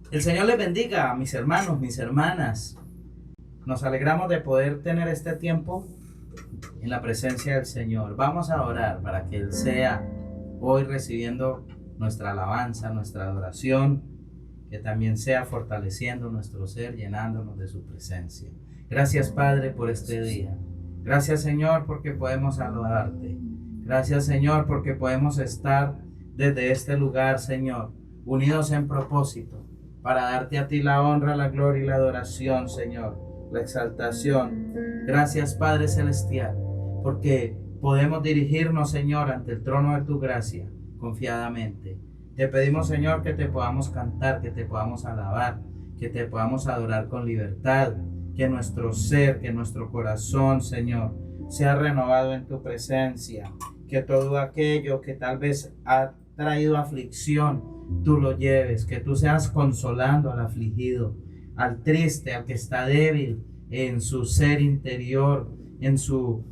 El Señor les bendiga, mis hermanos, mis hermanas. Nos alegramos de poder tener este tiempo en la presencia del Señor. Vamos a orar para que Él sea hoy recibiendo nuestra alabanza, nuestra adoración, que también sea fortaleciendo nuestro ser, llenándonos de su presencia. Gracias, Padre, por este día. Gracias, Señor, porque podemos alabarte. Gracias, Señor, porque podemos estar desde este lugar, Señor, unidos en propósito, para darte a ti la honra, la gloria y la adoración, Señor, la exaltación. Gracias, Padre Celestial, porque podemos dirigirnos, Señor, ante el trono de tu gracia, confiadamente. Te pedimos, Señor, que te podamos cantar, que te podamos alabar, que te podamos adorar con libertad, que nuestro ser, que nuestro corazón, Señor, sea renovado en tu presencia, que todo aquello que tal vez ha traído aflicción, tú lo lleves, que tú seas consolando al afligido, al triste, al que está débil en su ser interior, en su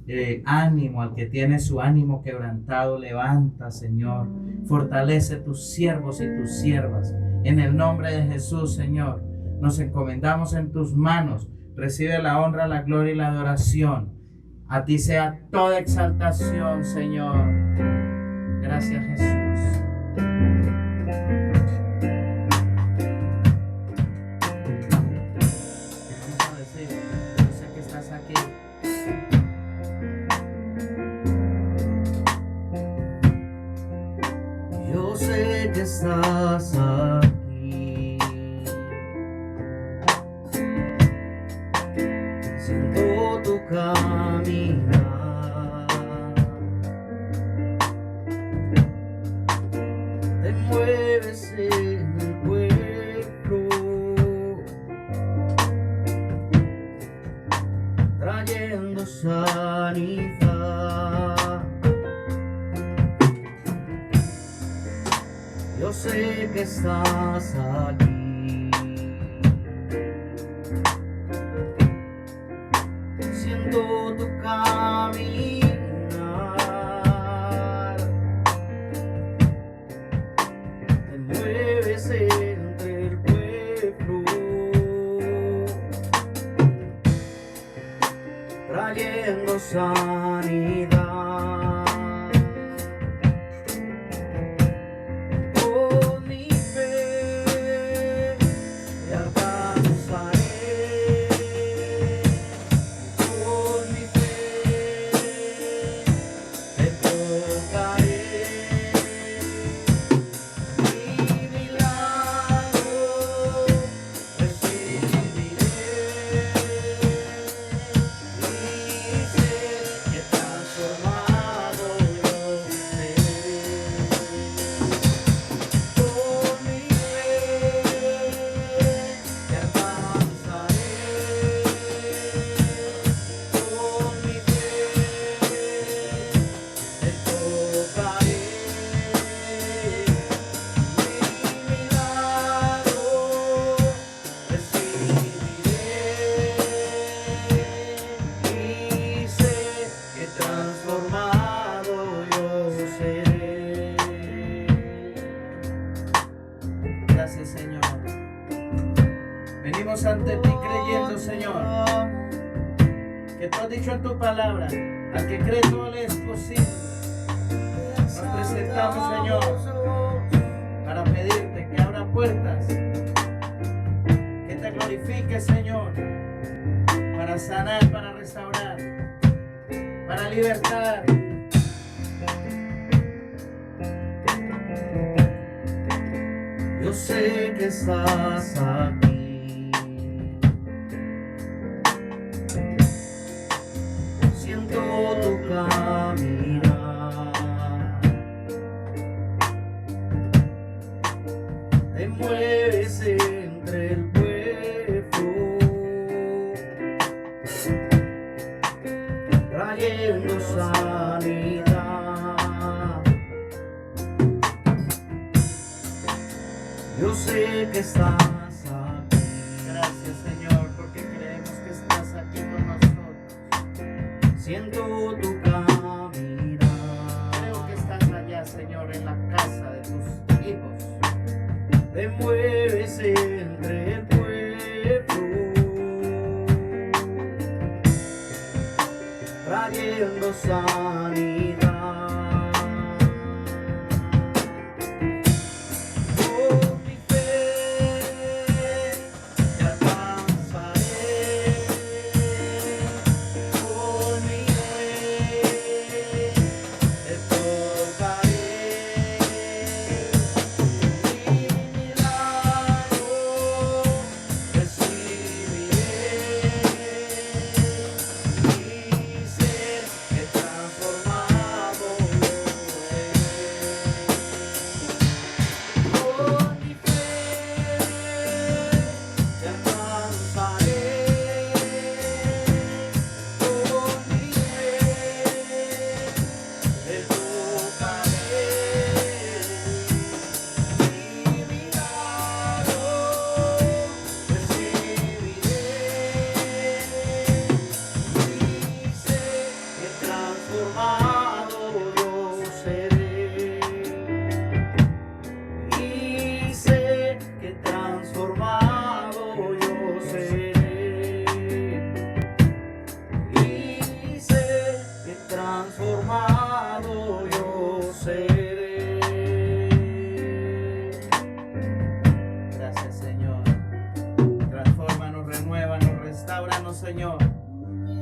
ánimo, al que tiene su ánimo quebrantado. Levanta, Señor, fortalece tus siervos y tus siervas. En el nombre de Jesús, Señor, nos encomendamos en tus manos. Recibe la honra, la gloria y la adoración. A ti sea toda exaltación, Señor. Gracias, Jesús. Vamos a decir, yo sé que estás aquí. Yo sé que estás aquí. Siento tu caminar. Te mueves en el pueblo, trayendo sanidad. Yo sé que estás aquí. Siento tu caminar. Te mueves entre el pueblo, trayendo sanidad. Con mi fe te alcanzaré. Con mi fe te tocaré. Mi milagro recibiré. Y sé que transformado yo seré. Con mi fe te alcanzaré. Con mi fe te tocaré. Mi milagro recibiré. Y sé que transformado yo seré. Gracias, Señor. Venimos ante ti creyendo, Señor, que tú has dicho en tu palabra, al que cree todo le es posible. Nos presentamos, Señor, para pedirte que abra puertas, que te glorifique, Señor, para sanar, para restaurar, para libertar. Yo sé que estás aquí. Siento tu caminar. Te mueves entre el pueblo, trayendo sanidad. Yo sé que estás aquí. Gracias, Señor, porque creemos que estás aquí con nosotros. Siento tu caminar. Creo que estás allá, Señor, en la casa de tus hijos. te mueves entre el pueblo, trayendo sanidad. Por mi fe te alcanzaré, por mi fe te tocaré, mi milagro recibiré y sé que transformado seré. Por mi fe te alcanzaré, por mi fe te tocaré, mi milagro recibiré y sé que transformado yo seré. Y sé que transformado yo seré. Y sé que transformado yo seré. Gracias, Señor. Transfórmanos, renuévanos, restáuranos, Señor.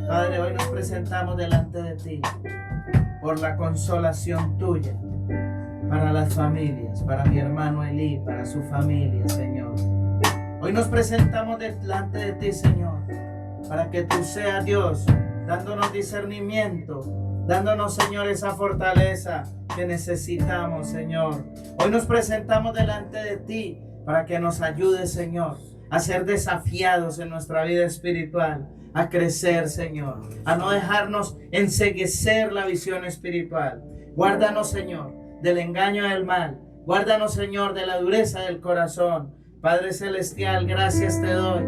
Padre, hoy nos presentamos delante de ti por la consolación tuya para las familias, para mi hermano Elí, para su familia, Señor. Hoy nos presentamos delante de ti, Señor, para que tú seas Dios, dándonos discernimiento, dándonos, Señor, esa fortaleza que necesitamos, Señor. Hoy nos presentamos delante de ti para que nos ayudes, Señor, a ser desafiados en nuestra vida espiritual, a crecer, Señor, a no dejarnos enceguecer la visión espiritual. Guárdanos, Señor, del engaño del mal. Guárdanos, Señor, de la dureza del corazón. Padre Celestial, gracias te doy,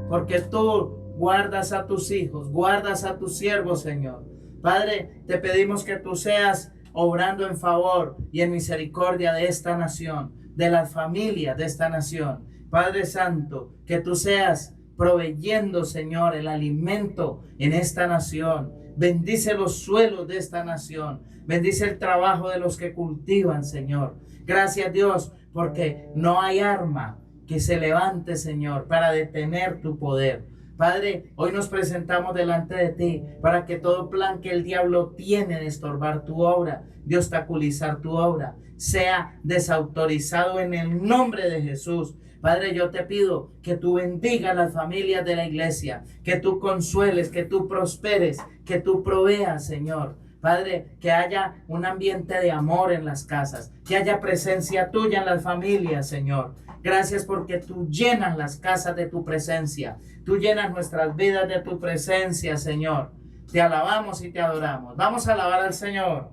porque tú guardas a tus hijos, guardas a tus siervos, Señor. Padre, te pedimos que tú seas obrando en favor y en misericordia de esta nación, de las familias de esta nación. Padre Santo, que tú seas proveyendo, Señor, el alimento en esta nación. Bendice los suelos de esta nación. Bendice el trabajo de los que cultivan, Señor. Gracias, Dios, porque no hay arma que se levante, Señor, para detener tu poder. Padre, hoy nos presentamos delante de ti para que todo plan que el diablo tiene de estorbar tu obra, de obstaculizar tu obra, sea desautorizado en el nombre de Jesús. Padre, yo te pido que tú bendigas las familias de la iglesia, que tú consueles, que tú prosperes, que tú proveas, Señor. Padre, que haya un ambiente de amor en las casas, que haya presencia tuya en las familias, Señor. Gracias porque tú llenas las casas de tu presencia, tú llenas nuestras vidas de tu presencia, Señor. Te alabamos y te adoramos. Vamos a alabar al Señor.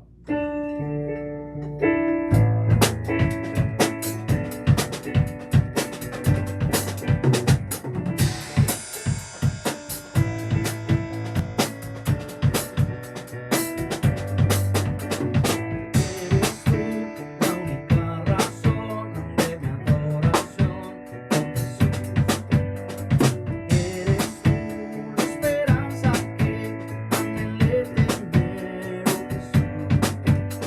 Esperanza que anhelé tener, oh Jesús.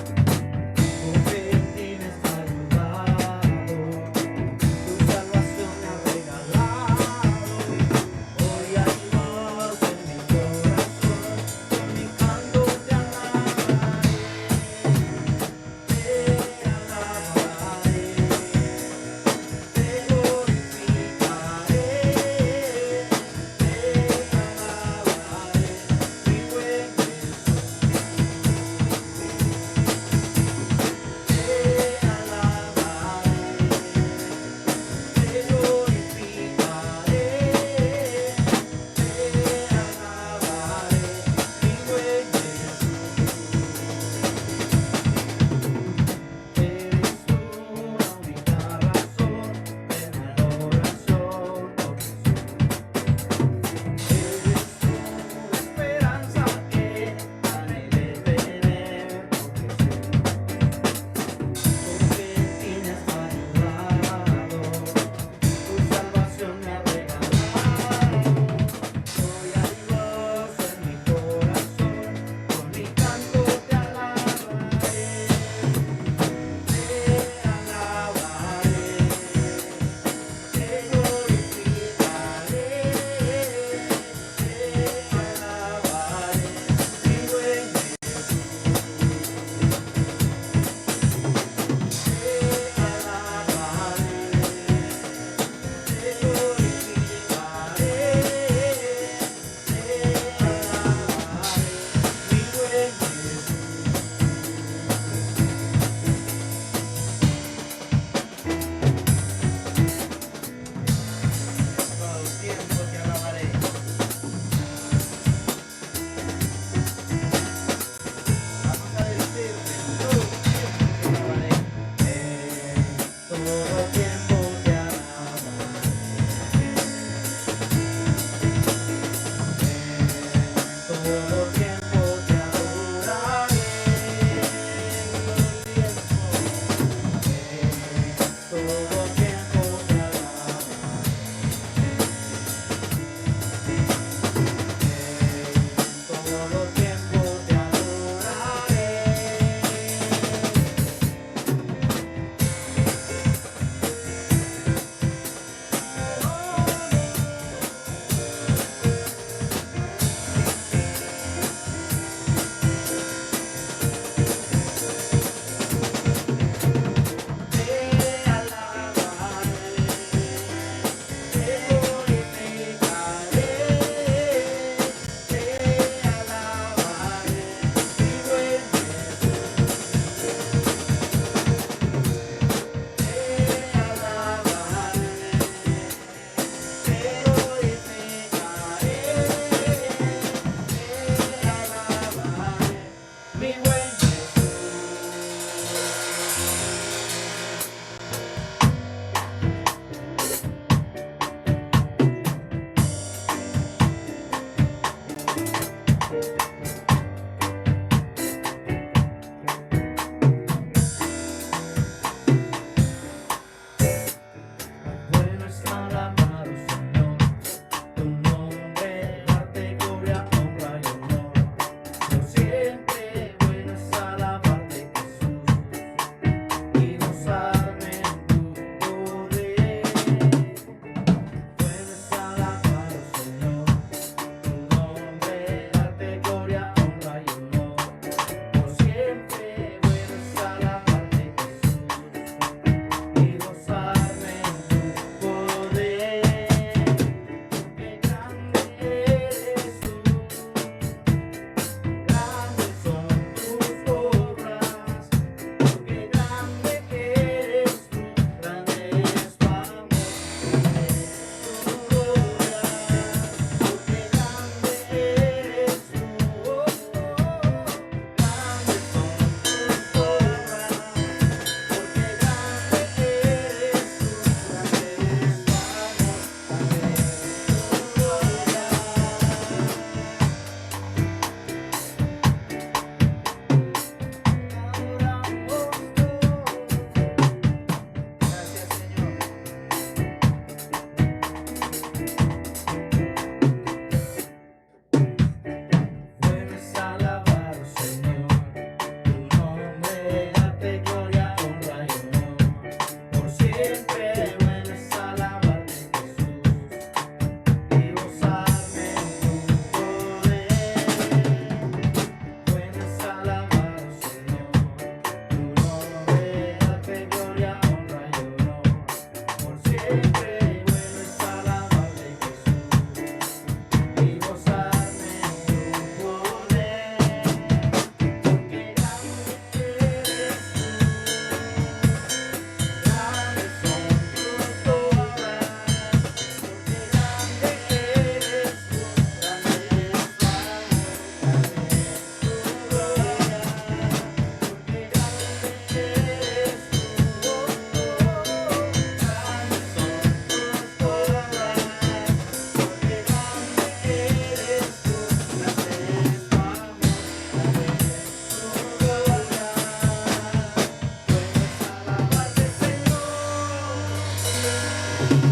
Amén.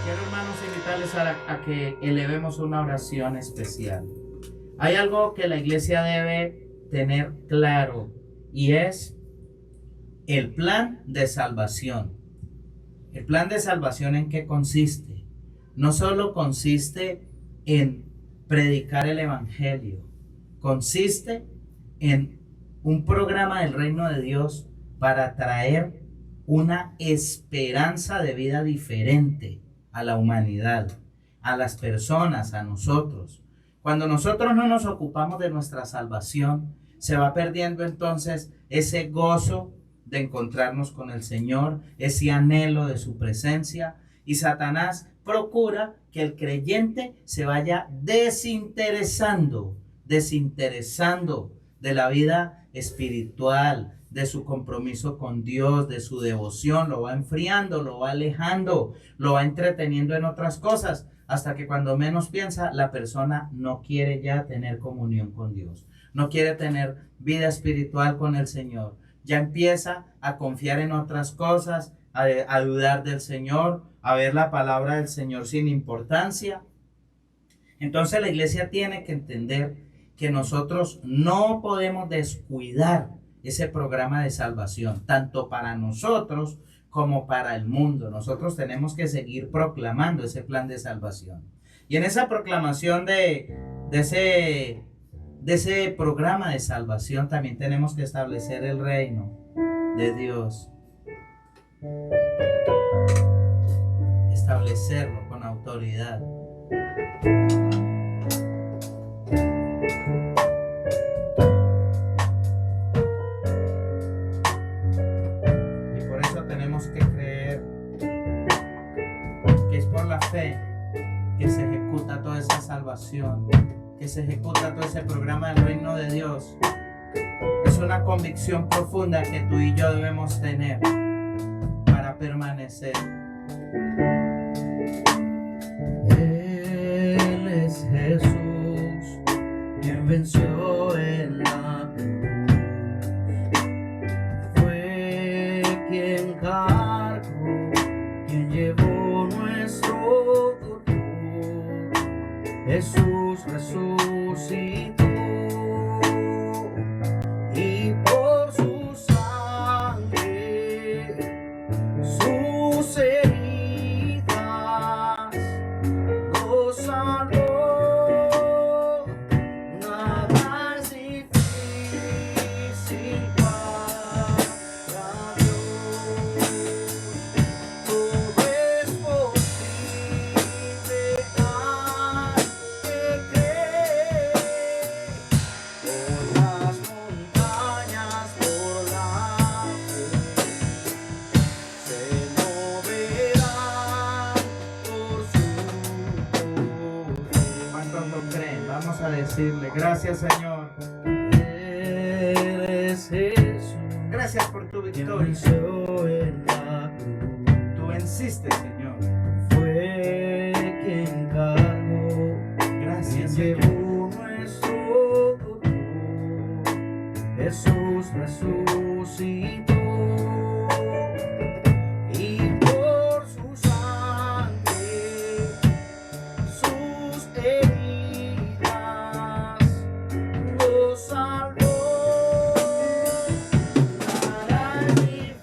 Quiero, hermanos, invitarles a que elevemos una oración especial. Hay algo que la iglesia debe tener claro y es el plan de salvación. ¿El plan de salvación en qué consiste? No solo consiste en predicar el evangelio, consiste en un programa del reino de Dios para traer una esperanza de vida diferente a la humanidad, a las personas, a nosotros. Cuando nosotros no nos ocupamos de nuestra salvación, se va perdiendo entonces ese gozo de encontrarnos con el Señor, ese anhelo de su presencia, y Satanás procura que el creyente se vaya desinteresando de la vida espiritual, de su compromiso con Dios, de su devoción. Lo va enfriando, lo va alejando, lo va entreteniendo en otras cosas, hasta que cuando menos piensa, la persona no quiere ya tener comunión con Dios, no quiere tener vida espiritual con el Señor. Ya empieza a confiar en otras cosas, a dudar del Señor, a ver la palabra del Señor sin importancia. Entonces la iglesia tiene que entender que nosotros no podemos descuidar ese programa de salvación, tanto para nosotros como para el mundo. Nosotros tenemos que seguir proclamando ese plan de salvación. Y en esa proclamación de ese programa de salvación también tenemos que establecer el reino de Dios. Establecerlo con autoridad. Y por eso tenemos que creer que es por la fe que se ejecuta toda esa salvación, que se ejecuta todo ese programa del reino de Dios. Es una convicción profunda que tú y yo debemos tener para permanecer. Él es Jesús, quien venció en la cruz. Fue quien cargó, quien llevó nuestro dolor. Jesús resucitó y por su sangre, sus heridas nos salvó. Nada es difícil para Dios. Todo es posible al que cree. Por las montañas, por la fe, se moverán por su poder. ¿Cuántos lo creen? Vamos a decirle gracias, Señor. Él es Jesús, Gracias por tu quien victoria. venció en la cruz. Tú venciste, Señor. Fue quien cargó, Gracias, quien Señor. llevó nuestro dolor. Jesús resucitó y por su sangre, sus heridas nos salvó. Nada es difícil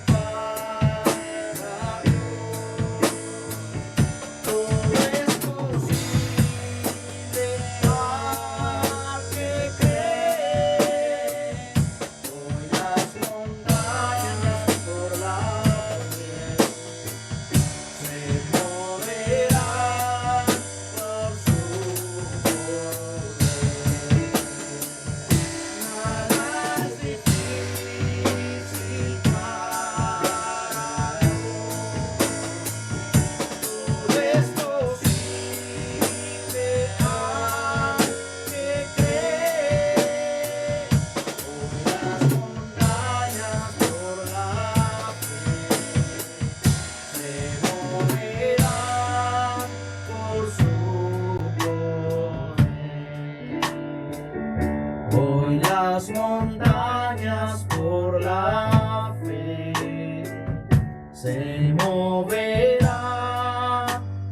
para se moverá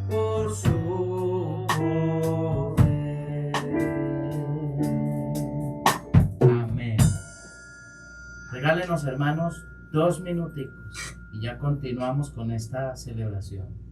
por su poder. Amén. Regálenos, hermanos, 2 minuticos y ya continuamos con esta celebración.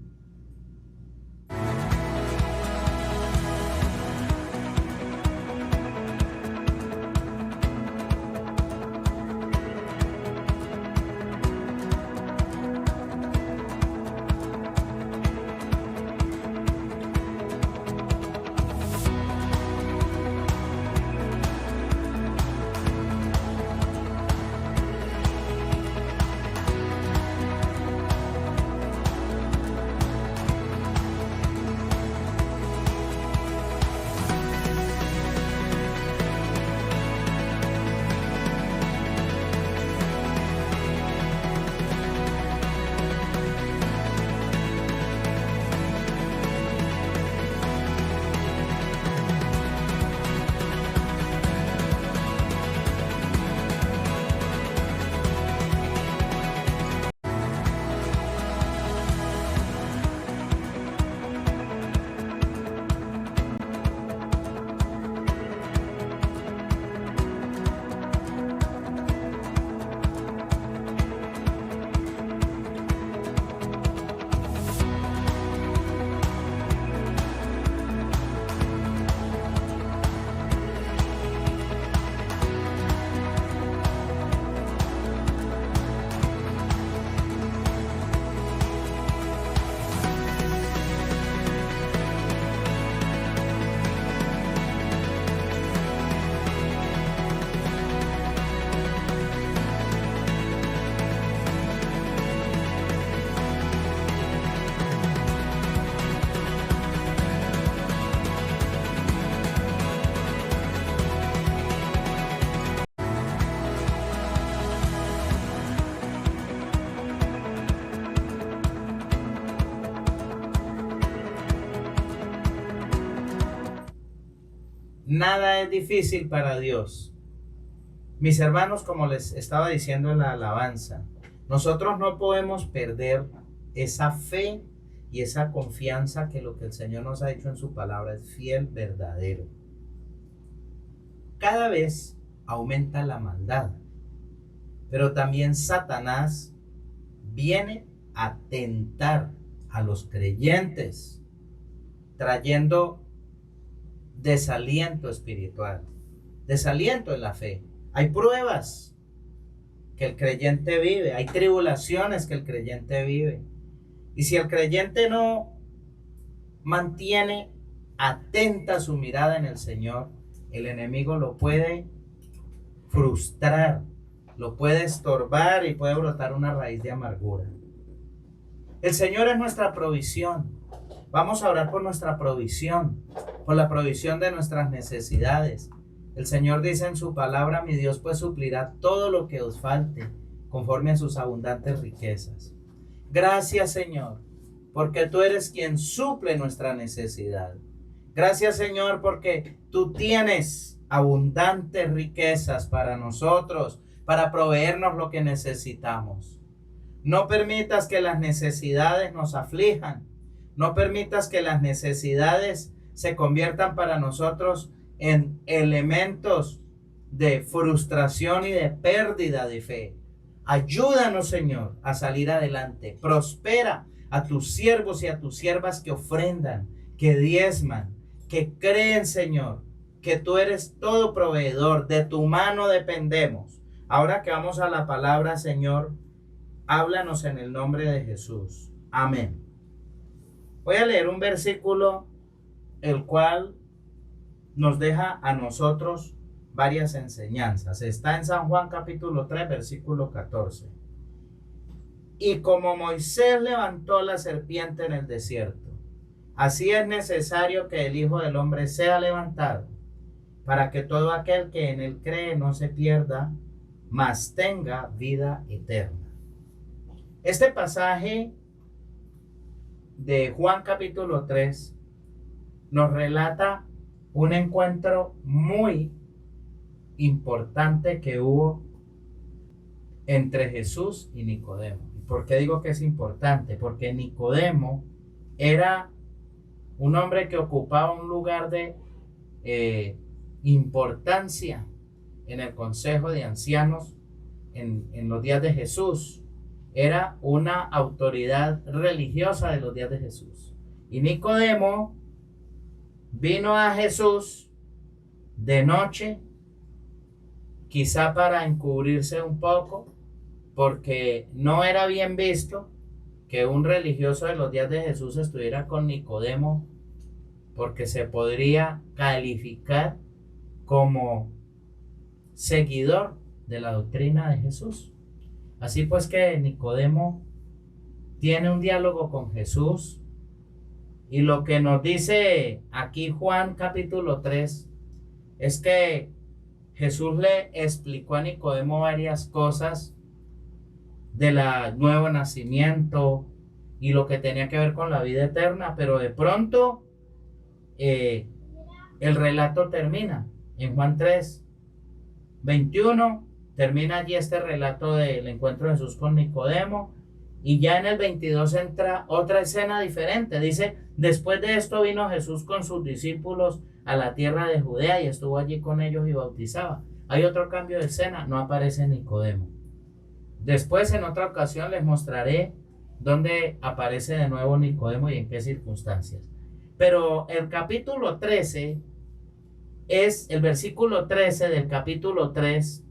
Nada es difícil para Dios. Mis hermanos, como les estaba diciendo en la alabanza, nosotros no podemos perder esa fe y esa confianza que lo que el Señor nos ha dicho en su palabra es fiel, verdadero. Cada vez aumenta la maldad, pero también Satanás viene a tentar a los creyentes, trayendo desaliento espiritual, desaliento en la fe. Hay pruebas que el creyente vive, hay tribulaciones que el creyente vive. Y si el creyente no mantiene atenta su mirada en el Señor, el enemigo lo puede frustrar, lo puede estorbar y puede brotar una raíz de amargura. El Señor es nuestra provisión. Vamos a orar por nuestra provisión, por la provisión de nuestras necesidades. El Señor dice en su palabra: mi Dios pues suplirá todo lo que os falte, conforme a sus abundantes riquezas. Gracias, Señor, porque tú eres quien suple nuestra necesidad. Gracias, Señor, porque tú tienes abundantes riquezas para nosotros, para proveernos lo que necesitamos. No permitas que las necesidades nos aflijan. No permitas que las necesidades se conviertan para nosotros en elementos de frustración y de pérdida de fe. Ayúdanos, Señor, a salir adelante. Prospera a tus siervos y a tus siervas que ofrendan, que diezman, que creen, Señor, que tú eres todo proveedor. De tu mano dependemos. Ahora que vamos a la palabra, Señor, háblanos en el nombre de Jesús. Amén. Voy a leer un versículo el cual nos deja a nosotros varias enseñanzas. Está en San Juan capítulo 3, versículo 14. Y como Moisés levantó la serpiente en el desierto, así es necesario que el Hijo del Hombre sea levantado, para que todo aquel que en él cree no se pierda, mas tenga vida eterna. Este pasaje de Juan capítulo 3 nos relata un encuentro muy importante que hubo entre Jesús y Nicodemo. ¿Por qué digo que es importante? Porque Nicodemo era un hombre que ocupaba un lugar de importancia en el consejo de ancianos en los días de Jesús. Era una autoridad religiosa de los días de Jesús. Y Nicodemo vino a Jesús de noche, quizá para encubrirse un poco, porque no era bien visto que un religioso de los días de Jesús estuviera con Nicodemo, porque se podría calificar como seguidor de la doctrina de Jesús. Así pues que Nicodemo tiene un diálogo con Jesús, y lo que nos dice aquí Juan capítulo 3 es que Jesús le explicó a Nicodemo varias cosas del nuevo nacimiento y lo que tenía que ver con la vida eterna, pero de pronto el relato termina en Juan 3:21. Termina allí este relato del encuentro de Jesús con Nicodemo, y ya en el 22 entra otra escena diferente. Dice: después de esto vino Jesús con sus discípulos a la tierra de Judea y estuvo allí con ellos y bautizaba. Hay otro cambio de escena, no aparece Nicodemo. Después, en otra ocasión, les mostraré dónde aparece de nuevo Nicodemo y en qué circunstancias. Pero el capítulo 13 es el versículo 13 del capítulo 3,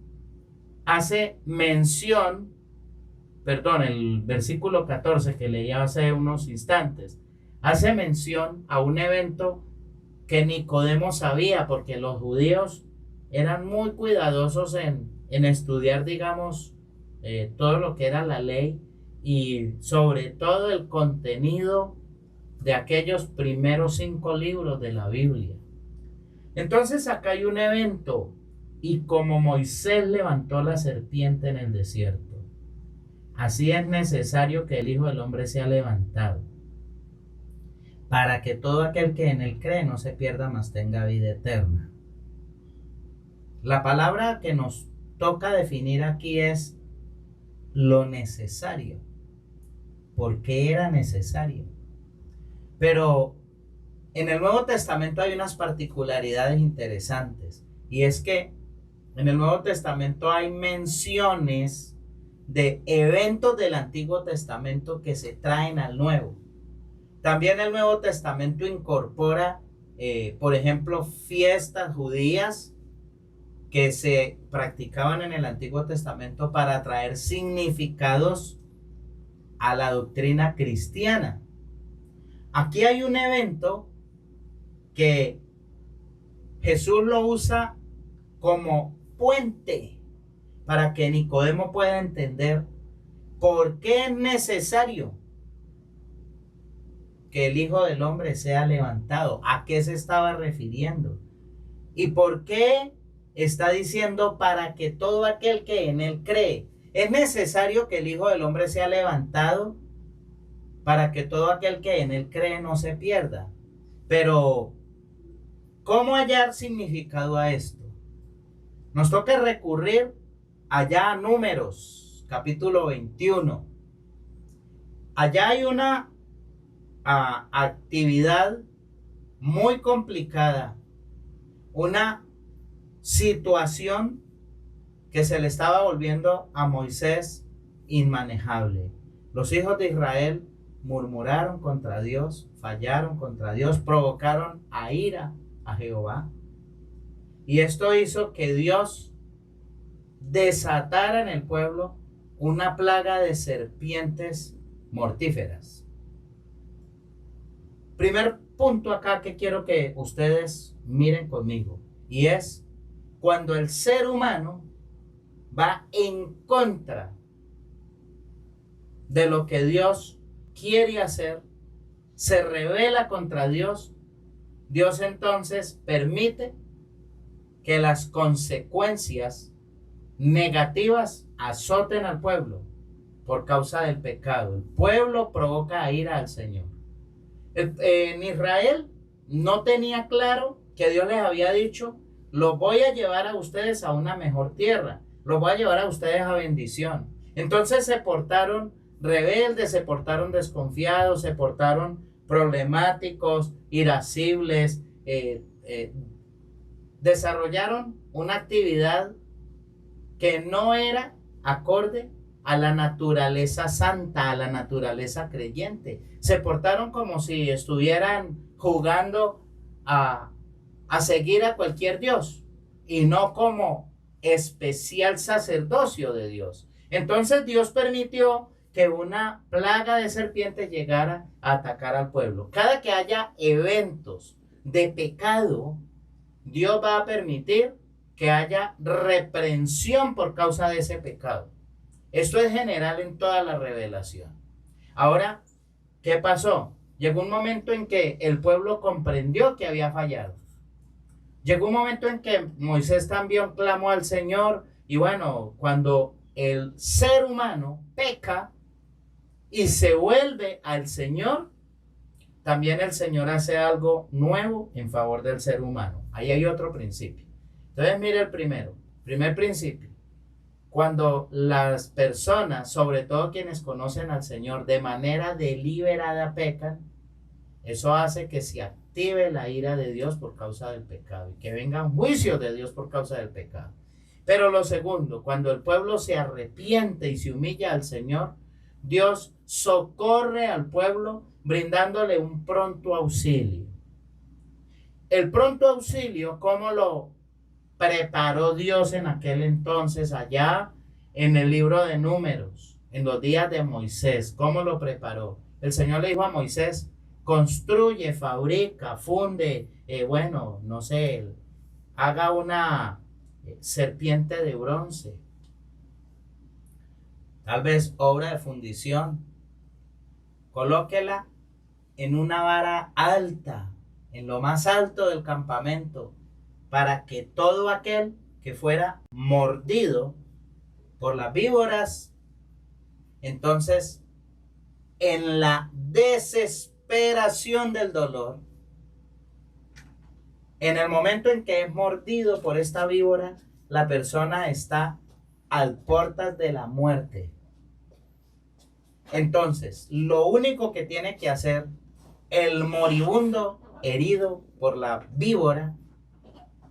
hace mención, el versículo 14 que leí hace unos instantes, hace mención a un evento que Nicodemo sabía, porque los judíos eran muy cuidadosos en estudiar, digamos, todo lo que era la ley, y sobre todo el contenido de aquellos primeros 5 libros de la Biblia. Entonces acá hay un evento: y como Moisés levantó la serpiente en el desierto, así es necesario que el Hijo del Hombre sea levantado, para que todo aquel que en él cree no se pierda, mas tenga vida eterna. La palabra que nos toca definir aquí es lo necesario. ¿Por qué era necesario? Pero en el Nuevo Testamento hay unas particularidades interesantes, y es que en el Nuevo Testamento hay menciones de eventos del Antiguo Testamento que se traen al Nuevo. También el Nuevo Testamento incorpora, por ejemplo, fiestas judías que se practicaban en el Antiguo Testamento para traer significados a la doctrina cristiana. Aquí hay un evento que Jesús lo usa como puente para que Nicodemo pueda entender por qué es necesario que el Hijo del Hombre sea levantado, a qué se estaba refiriendo, y por qué está diciendo para que todo aquel que en él cree. Es necesario que el Hijo del Hombre sea levantado para que todo aquel que en él cree no se pierda. Pero ¿cómo hallar significado a esto? Nos toca recurrir allá a Números, capítulo 21. Allá hay una actividad muy complicada, una situación que se le estaba volviendo a Moisés inmanejable. Los hijos de Israel murmuraron contra Dios, fallaron contra Dios, provocaron a ira a Jehová. Y esto hizo que Dios desatara en el pueblo una plaga de serpientes mortíferas. Primer punto acá que quiero que ustedes miren conmigo, y es cuando el ser humano va en contra de lo que Dios quiere hacer, se rebela contra Dios. Dios entonces permite que las consecuencias negativas azoten al pueblo por causa del pecado. El pueblo provoca ira al Señor. En Israel no tenía claro que Dios les había dicho: los voy a llevar a ustedes a una mejor tierra, los voy a llevar a ustedes a bendición. Entonces se portaron rebeldes, se portaron desconfiados, se portaron problemáticos, irascibles, desarrollaron una actividad que no era acorde a la naturaleza santa, a la naturaleza creyente. Se portaron como si estuvieran jugando a seguir a cualquier Dios y no como especial sacerdocio de Dios. Entonces Dios permitió que una plaga de serpientes llegara a atacar al pueblo. Cada que haya eventos de pecado, Dios va a permitir que haya reprensión por causa de ese pecado. Esto es general en toda la revelación. Ahora, ¿qué pasó? Llegó un momento en que el pueblo comprendió que había fallado. Llegó un momento en que Moisés también clamó al Señor, y bueno, cuando el ser humano peca y se vuelve al Señor, también el Señor hace algo nuevo en favor del ser humano. Ahí hay otro principio. Entonces mire el primer principio. Cuando las personas, sobre todo quienes conocen al Señor, de manera deliberada pecan, eso hace que se active la ira de Dios por causa del pecado y que vengan juicios de Dios por causa del pecado. Pero lo segundo, cuando el pueblo se arrepiente y se humilla al Señor, Dios socorre al pueblo brindándole un pronto auxilio. El pronto auxilio, ¿cómo lo preparó Dios en aquel entonces allá en el libro de Números, en los días de Moisés? ¿Cómo lo preparó? El Señor le dijo a Moisés: construye, fabrica, funde, no sé, haga una serpiente de bronce, tal vez obra de fundición, colóquela en una vara alta, en lo más alto del campamento, para que todo aquel que fuera mordido por las víboras, entonces en la desesperación del dolor, en el momento en que es mordido por esta víbora, la persona está al portas de la muerte. Entonces, lo único que tiene que hacer el moribundo herido por la víbora,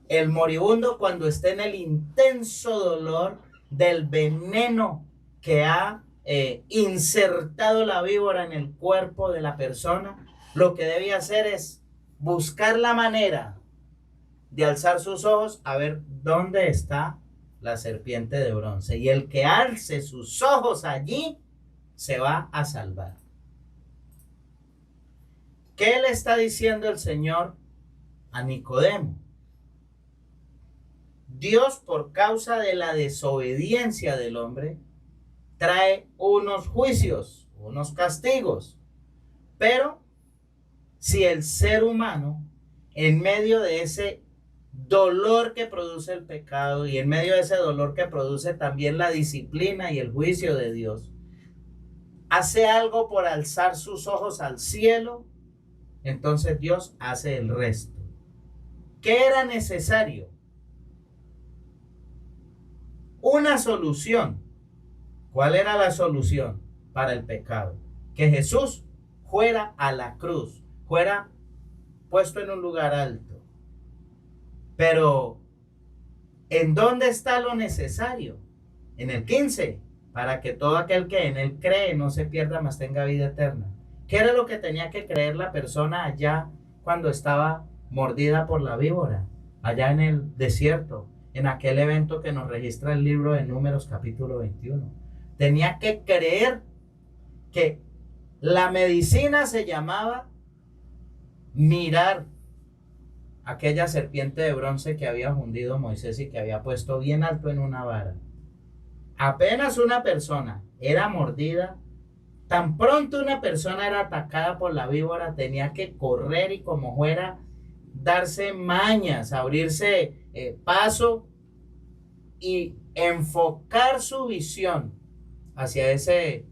el moribundo cuando esté en el intenso dolor del veneno que ha insertado la víbora en el cuerpo de la persona, lo que debe hacer es buscar la manera de alzar sus ojos a ver dónde está la serpiente de bronce. Y el que alce sus ojos allí se va a salvar. ¿Qué le está diciendo el Señor a Nicodemo? Dios, por causa de la desobediencia del hombre, trae unos juicios, unos castigos. Pero si el ser humano, en medio de ese dolor que produce el pecado y en medio de ese dolor que produce también la disciplina y el juicio de Dios, hace algo por alzar sus ojos al cielo, entonces Dios hace el resto. ¿Qué era necesario? Una solución. ¿Cuál era la solución para el pecado? Que Jesús fuera a la cruz, fuera puesto en un lugar alto. Pero, ¿en dónde está lo necesario? En el 15, para que todo aquel que en él cree no se pierda, mas tenga vida eterna. ¿Qué era lo que tenía que creer la persona allá cuando estaba mordida por la víbora? Allá en el desierto, en aquel evento que nos registra el libro de Números capítulo 21. Tenía que creer que la medicina se llamaba mirar aquella serpiente de bronce que había fundido Moisés y que había puesto bien alto en una vara. Apenas una persona era mordida, tan pronto una persona era atacada por la víbora, tenía que correr y como fuera darse mañas, abrirse paso y enfocar su visión hacia ese,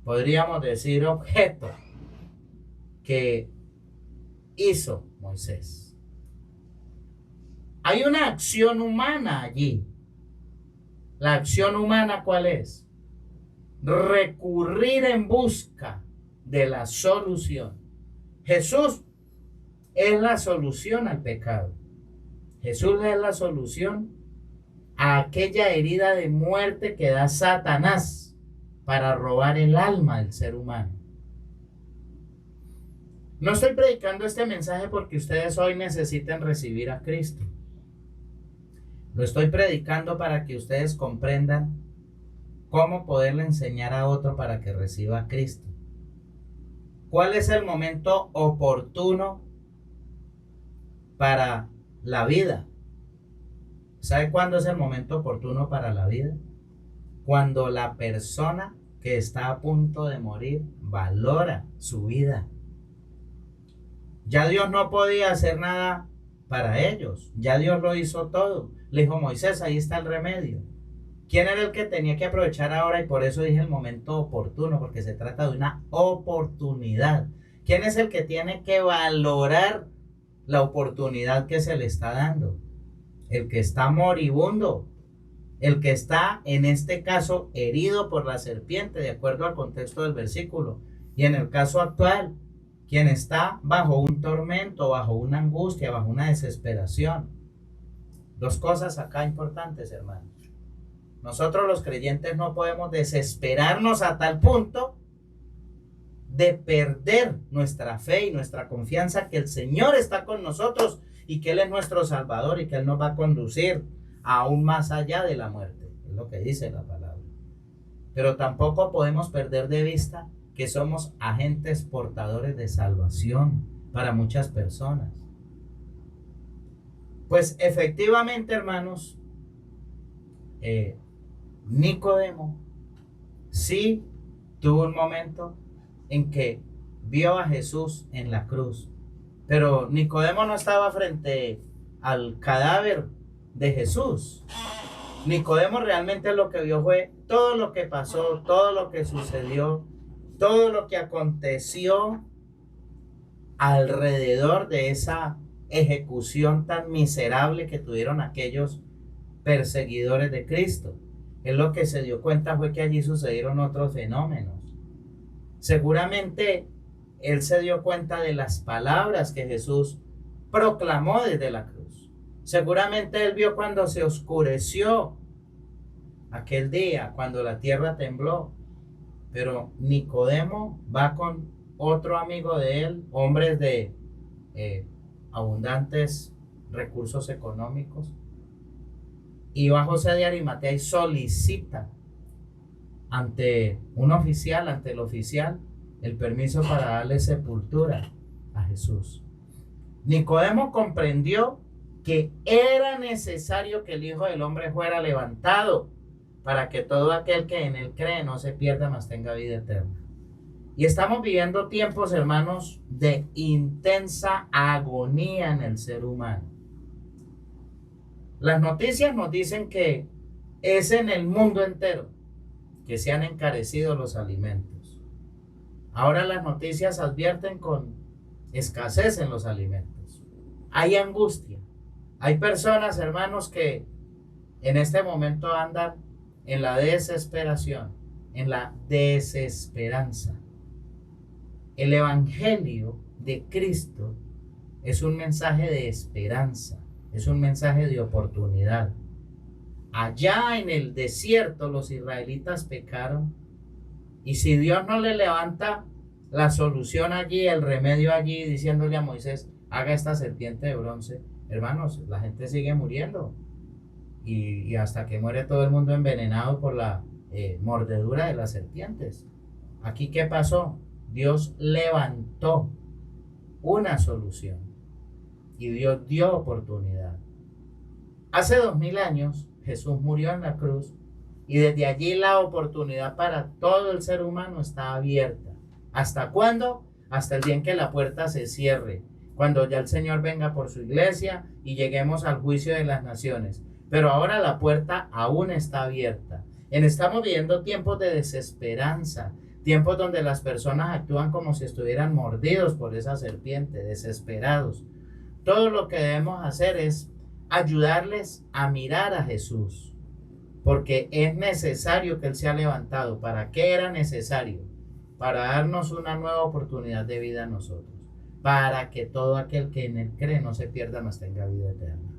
podríamos decir, objeto que hizo Moisés. Hay una acción humana allí. ¿La acción humana cuál es? recurrir en busca de la solución. Jesús es la solución al pecado. Jesús es la solución a aquella herida de muerte que da Satanás para robar el alma del ser humano. No estoy predicando este mensaje porque ustedes hoy necesiten recibir a Cristo. Lo estoy predicando para que ustedes comprendan cómo poderle enseñar a otro para que reciba a Cristo. ¿Cuál es el momento oportuno para la vida? ¿Sabe cuándo es el momento oportuno para la vida? Cuando la persona que está a punto de morir valora su vida. Ya Dios no podía hacer nada para ellos. Ya Dios lo hizo todo. Le dijo Moisés, ahí está el remedio. ¿Quién era el que tenía que aprovechar ahora? Y por eso dije el momento oportuno, porque se trata de una oportunidad. ¿Quién es el que tiene que valorar la oportunidad que se le está dando? El que está moribundo, el que está en este caso herido por la serpiente, de acuerdo al contexto del versículo. Y en el caso actual, quien está bajo un tormento, bajo una angustia, bajo una desesperación. Dos cosas acá importantes, hermanos. Nosotros los creyentes no podemos desesperarnos a tal punto de perder nuestra fe y nuestra confianza que el Señor está con nosotros y que Él es nuestro Salvador y que Él nos va a conducir aún más allá de la muerte. Es lo que dice la palabra. Pero tampoco podemos perder de vista que somos agentes portadores de salvación para muchas personas. Pues efectivamente, hermanos, Nicodemo sí tuvo un momento en que vio a Jesús en la cruz, pero Nicodemo no estaba frente al cadáver de Jesús. Nicodemo realmente lo que vio fue todo lo que pasó, todo lo que sucedió, todo lo que aconteció alrededor de esa ejecución tan miserable que tuvieron aquellos perseguidores de Cristo. Él lo que se dio cuenta fue que allí sucedieron otros fenómenos. Seguramente él se dio cuenta de las palabras que Jesús proclamó desde la cruz. Seguramente él vio cuando se oscureció aquel día, cuando la tierra tembló. Pero Nicodemo va con otro amigo de él, hombres de abundantes recursos económicos, y va José de Arimatea y solicita ante un oficial, ante el oficial, el permiso para darle sepultura a Jesús. Nicodemo comprendió que era necesario que el Hijo del Hombre fuera levantado para que todo aquel que en él cree no se pierda, mas tenga vida eterna. Y estamos viviendo tiempos, hermanos, de intensa agonía en el ser humano. Las noticias nos dicen que es en el mundo entero que se han encarecido los alimentos. Ahora las noticias advierten con escasez en los alimentos. Hay angustia. Hay personas, hermanos, que en este momento andan en la desesperación, en la desesperanza. El Evangelio de Cristo es un mensaje de esperanza, es un mensaje de oportunidad. Allá en el desierto los israelitas pecaron, y si Dios no le levanta la solución allí, el remedio allí, diciéndole a Moisés, haga esta serpiente de bronce, hermanos, la gente sigue muriendo. Y hasta que muere todo el mundo envenenado por la mordedura de las serpientes. Aquí, ¿qué pasó? Dios levantó una solución y Dios dio oportunidad. Hace 2000 años Jesús murió en la cruz y desde allí la oportunidad para todo el ser humano está abierta. ¿Hasta cuándo? Hasta el día en que la puerta se cierre, cuando ya el Señor venga por su iglesia y lleguemos al juicio de las naciones. Pero ahora la puerta aún está abierta. Estamos viviendo tiempos de desesperanza, tiempos donde las personas actúan como si estuvieran mordidos por esa serpiente, desesperados. Todo lo que debemos hacer es ayudarles a mirar a Jesús, porque es necesario que Él sea levantado. ¿Para qué era necesario? Para darnos una nueva oportunidad de vida a nosotros, para que todo aquel que en Él cree no se pierda, mas tenga vida eterna.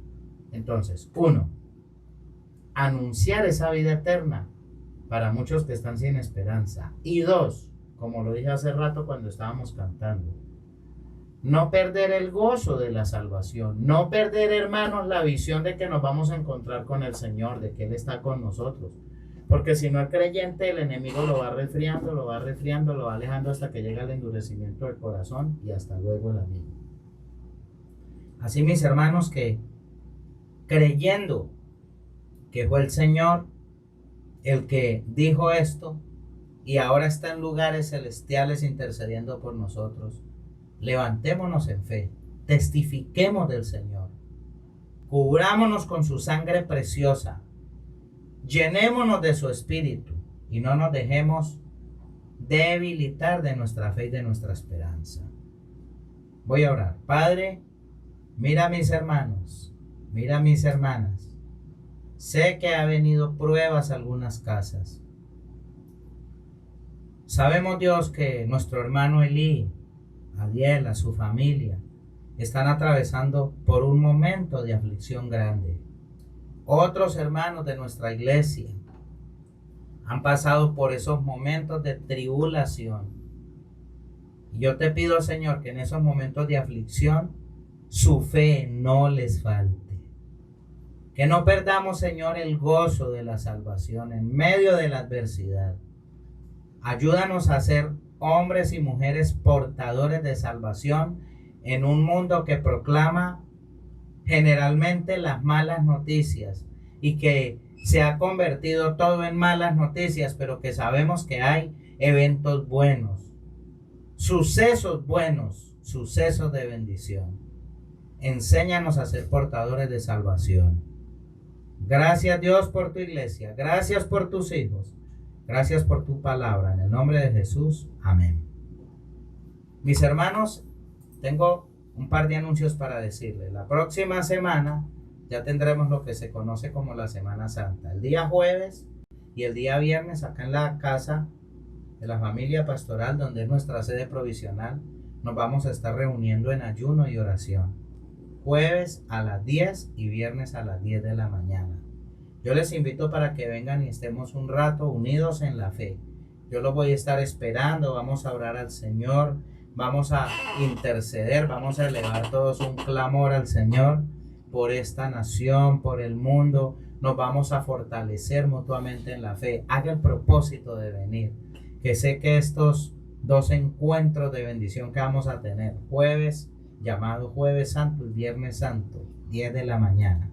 Entonces, 1, anunciar esa vida eterna para muchos que están sin esperanza. Y 2, como lo dije hace rato cuando estábamos cantando, no perder el gozo de la salvación, no perder, hermanos, la visión de que nos vamos a encontrar con el Señor, de que Él está con nosotros. Porque si no, el creyente, el enemigo lo va resfriando, lo va alejando hasta que llega el endurecimiento del corazón y hasta luego el amigo. Así, mis hermanos, que creyendo que fue el Señor el que dijo esto y ahora está en lugares celestiales intercediendo por nosotros, levantémonos en fe, testifiquemos del Señor, cubrámonos con su sangre preciosa, llenémonos de su espíritu y no nos dejemos debilitar de nuestra fe y de nuestra esperanza. Voy a orar. Padre, mira a mis hermanos, mira a mis hermanas. Sé que ha venido pruebas a algunas casas. Sabemos, Dios, que nuestro hermano Elí, Adiel, a su familia, están atravesando por un momento de aflicción grande. Otros hermanos de nuestra iglesia han pasado por esos momentos de tribulación. Y yo te pido, Señor, que en esos momentos de aflicción su fe no les falte. Que no perdamos, Señor, el gozo de la salvación en medio de la adversidad. Ayúdanos a ser hombres y mujeres portadores de salvación en un mundo que proclama generalmente las malas noticias y que se ha convertido todo en malas noticias, pero que sabemos que hay eventos buenos, sucesos buenos, sucesos de bendición. Enséñanos a ser portadores de salvación. Gracias, Dios, por tu iglesia. Gracias por tus hijos. Gracias por tu palabra. En el nombre de Jesús. Amén. Mis hermanos, tengo un par de anuncios para decirles. La próxima semana ya tendremos lo que se conoce como la Semana Santa. El día jueves y el día viernes acá en la casa de la familia pastoral, donde es nuestra sede provisional, nos vamos a estar reuniendo en ayuno y oración. Jueves a las 10 y viernes a las 10 de la mañana. Yo les invito para que vengan y estemos un rato unidos en la fe. Yo los voy a estar esperando, vamos a orar al Señor, vamos a interceder, vamos a elevar todos un clamor al Señor por esta nación, por el mundo. Nos vamos a fortalecer mutuamente en la fe. Haga el propósito de venir, que sé que estos 2 encuentros de bendición que vamos a tener, jueves, llamado Jueves Santo y Viernes Santo, 10 de la mañana.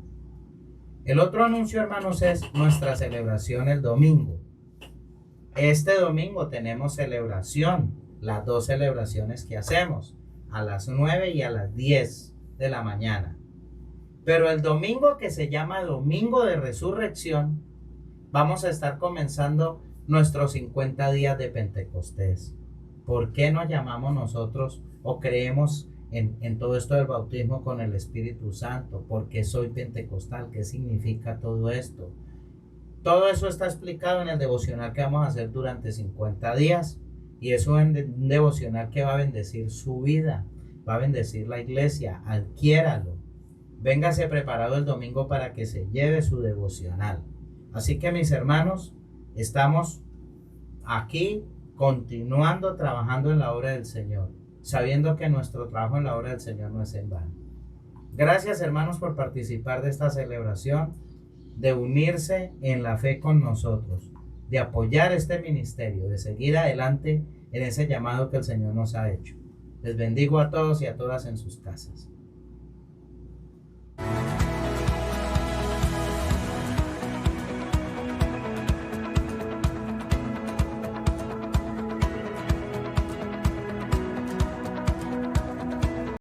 El otro anuncio, hermanos, es nuestra celebración el domingo. Este domingo tenemos celebración, las 2 celebraciones que hacemos, a las 9 y a las 10 de la mañana. Pero el domingo, que se llama Domingo de Resurrección, vamos a estar comenzando nuestros 50 días de Pentecostés. ¿Por qué nos llamamos nosotros o creemos en todo esto del bautismo con el Espíritu Santo? ¿Por qué soy pentecostal? ¿Qué significa todo esto? Todo eso está explicado en el devocional que vamos a hacer durante 50 días. Y es un devocional que va a bendecir su vida, va a bendecir la iglesia. Adquiéralo. Véngase preparado el domingo para que se lleve su devocional. Así que, mis hermanos, estamos aquí continuando trabajando en la obra del Señor, sabiendo que nuestro trabajo en la obra del Señor no es en vano. Gracias, hermanos, por participar de esta celebración, de unirse en la fe con nosotros, de apoyar este ministerio, de seguir adelante en ese llamado que el Señor nos ha hecho. Les bendigo a todos y a todas en sus casas.